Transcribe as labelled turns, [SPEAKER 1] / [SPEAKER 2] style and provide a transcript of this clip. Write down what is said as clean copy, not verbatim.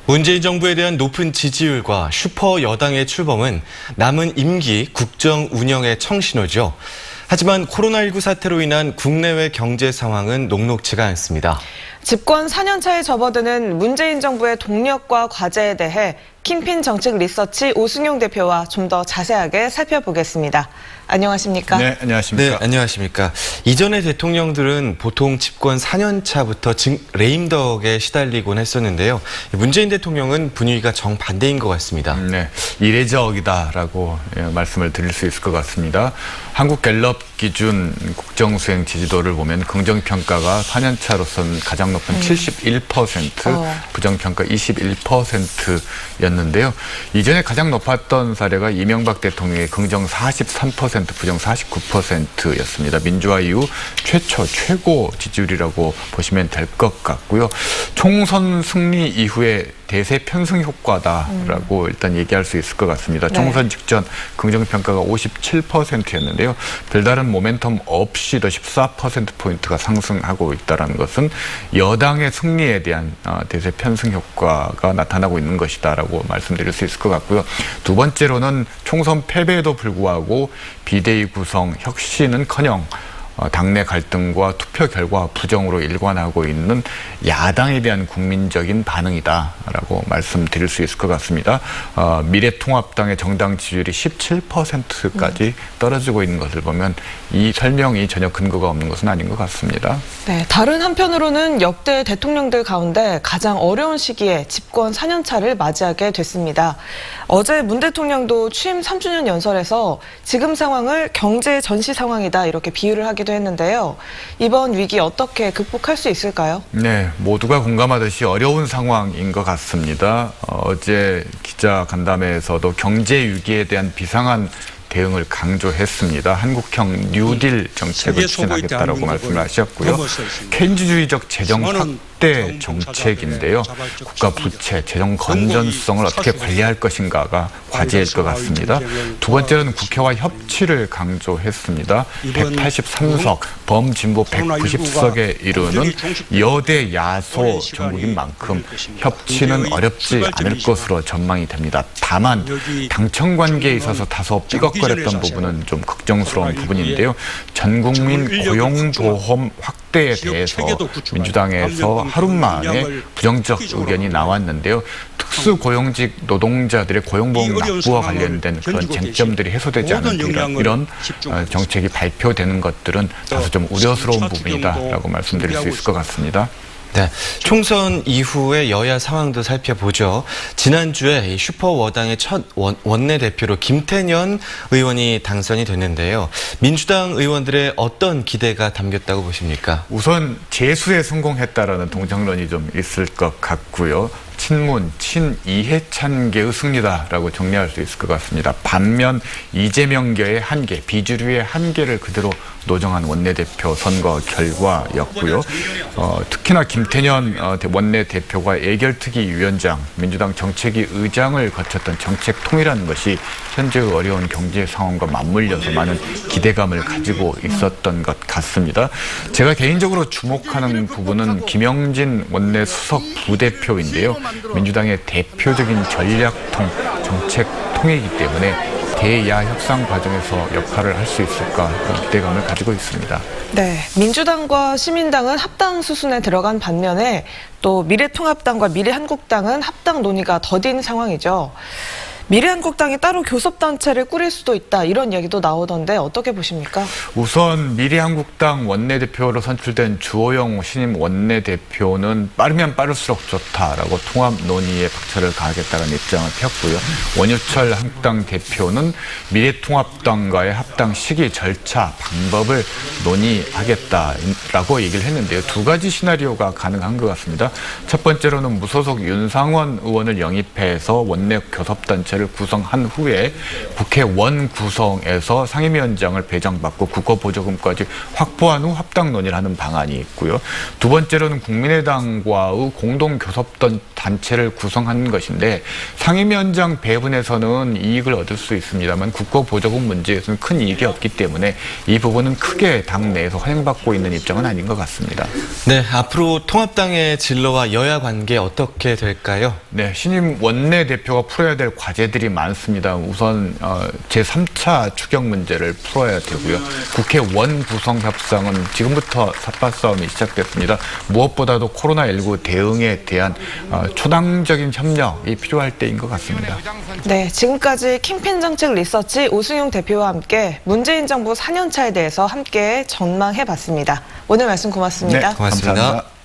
[SPEAKER 1] 문재인 정부에 대한 높은 지지율과 슈퍼 여당의 출범은 남은 임기 국정 운영의 청신호죠. 하지만 코로나19 사태로 인한 국내외 경제 상황은 녹록지가 않습니다.
[SPEAKER 2] 집권 4년차에 접어드는 문재인 정부의 동력과 과제에 대해 킴핀 정책 리서치 오승용 대표와 좀 더 자세하게 살펴보겠습니다. 안녕하십니까?
[SPEAKER 3] 네, 안녕하십니까?
[SPEAKER 1] 네, 안녕하십니까? 이전의 대통령들은 보통 집권 4년 차부터 레임덕에 시달리곤 했었는데요. 문재인 대통령은 분위기가 정반대인 것 같습니다.
[SPEAKER 3] 네, 이례적이다라고 말씀을 드릴 수 있을 것 같습니다. 한국갤럽 기준 국정수행 지지도를 보면 긍정평가가 4년 차로서는 가장 높은 71%, 부정평가 21%였는데요. 이전에 가장 높았던 사례가 이명박 대통령의 긍정 43%, 부정 49%였습니다. 민주화 이후 최고 지지율이라고 보시면 될 것 같고요. 총선 승리 이후에 대세 편승 효과다라고 일단 얘기할 수 있을 것 같습니다.
[SPEAKER 2] 네.
[SPEAKER 3] 총선 직전 긍정평가가 57%였는데요. 별다른 모멘텀 없이도 14%포인트가 상승하고 있다는 것은 여당의 승리에 대한 대세 편승 효과가 나타나고 있는 것이다라고 말씀드릴 수 있을 것 같고요. 두 번째로는 총선 패배에도 불구하고 비대위 구성 혁신은커녕 당내 갈등과 투표 결과 부정으로 일관하고 있는 야당에 대한 국민적인 반응이다라고 말씀드릴 수 있을 것 같습니다. 미래통합당의 정당 지지율이 17%까지 떨어지고 있는 것을 보면 이 설명이 전혀 근거가 없는 것은 아닌 것 같습니다.
[SPEAKER 2] 네, 다른 한편으로는 역대 대통령들 가운데 가장 어려운 시기에 집권 4년 차를 맞이하게 됐습니다. 어제 문 대통령도 취임 3주년 연설에서 지금 상황을 경제 전시 상황이다 이렇게 비유를 하기도 했는데요. 이번 위기 어떻게 극복할 수 있을까요?
[SPEAKER 3] 네, 모두가 공감하듯이 어려운 상황인 것 같습니다. 어제 기자 간담회에서도 경제 위기에 대한 비상한 대응을 강조했습니다. 한국형 뉴딜 정책을 추진하겠다라고 말씀을 하셨고요. 케인즈주의적 재정 확대 정책인데요. 국가 부채, 재정 건전성을 어떻게 관리할 것인가가 과제일 것 같습니다. 두 번째는 국회와 협치를 강조했습니다. 183석, 범진보 190석에 이르는 여대 야소 정국인 만큼 협치는 어렵지 않을 것으로 전망이 됩니다. 다만 당청 관계에 있어서 다소 삐걱거렸던 부분은 좀 걱정스러운 부분인데요. 전국민 고용보험 확대에 대해서 민주당에서 하루 만에 부정적 의견이 나왔는데요. 특수고용직 노동자들의 고용보험 납부와 관련된 그런 쟁점들이 해소되지 않은 이런 정책이 발표되는 것들은 다소 좀 우려스러운 부분이다라고 말씀드릴 수 있을 것 같습니다.
[SPEAKER 1] 네, 총선 이후의 여야 상황도 살펴보죠. 지난주에 슈퍼여당의 첫 원내대표로 김태년 의원이 당선이 됐는데요. 민주당 의원들의 어떤 기대가 담겼다고 보십니까?
[SPEAKER 3] 우선 재수에 성공했다라는 동정론이 좀 있을 것 같고요. 친문, 친이해찬계의 승리다라고 정리할 수 있을 것 같습니다. 반면 이재명계의 한계, 비주류의 한계를 그대로 노정한 원내대표 선거 결과였고요. 특히나 김태년 원내대표가 예결특위 위원장, 민주당 정책위 의장을 거쳤던 정책 통일하는 것이 현재의 어려운 경제 상황과 맞물려서 많은 기대감을 가지고 있었던 것 같습니다. 제가 개인적으로 주목하는 부분은 김영진 원내 수석 부대표인데요. 민주당의 대표적인 전략통, 정책 통이기 때문에 대야 협상 과정에서 역할을 할 수 있을까 그런 기대감을 가지고 있습니다.
[SPEAKER 2] 네, 민주당과 시민당은 합당 수순에 들어간 반면에 또 미래통합당과 미래한국당은 합당 논의가 더딘 상황이죠. 미래한국당이 따로 교섭단체를 꾸릴 수도 있다 이런 얘기도 나오던데 어떻게 보십니까?
[SPEAKER 3] 우선 미래한국당 원내대표로 선출된 주호영 신임 원내대표는 빠르면 빠를수록 좋다라고 통합 논의에 박차를 가하겠다는 입장을 폈고요. 원유철 한국당 대표는 미래통합당과의 합당 시기, 절차, 방법을 논의하겠다라고 얘기를 했는데요. 두 가지 시나리오가 가능한 것 같습니다. 첫 번째로는 무소속 윤상원 의원을 영입해서 원내 교섭단체를 구성한 후에 국회 원구성에서 상임위원장을 배정받고 국고보조금까지 확보한 후 합당 논의를 하는 방안이 있고요. 두 번째로는 국민의당과의 공동교섭단체를 구성하는 것인데 상임위원장 배분에서는 이익을 얻을 수 있습니다만 국고보조금 문제에서는 큰 이익이 없기 때문에 이 부분은 크게 당 내에서 환영받고 있는 입장은 상황은 아닌 것 같습니다.
[SPEAKER 1] 네, 앞으로 통합당의 진로와 여야 관계 어떻게 될까요?
[SPEAKER 3] 네, 신임 원내대표가 풀어야 될 과제들이 많습니다. 우선 제3차 추경 문제를 풀어야 되고요. 국회 원구성 협상은 지금부터 삿바싸움이 시작됐습니다. 무엇보다도 코로나19 대응에 대한 초당적인 협력이 필요할 때인 것 같습니다.
[SPEAKER 2] 네, 지금까지 킹핀 정책 리서치 오승용 대표와 함께 문재인 정부 4년차에 대해서 함께 전망해봤습니다. 오늘 말씀 고맙습니다.
[SPEAKER 1] 고맙습니다.
[SPEAKER 3] 감사합니다.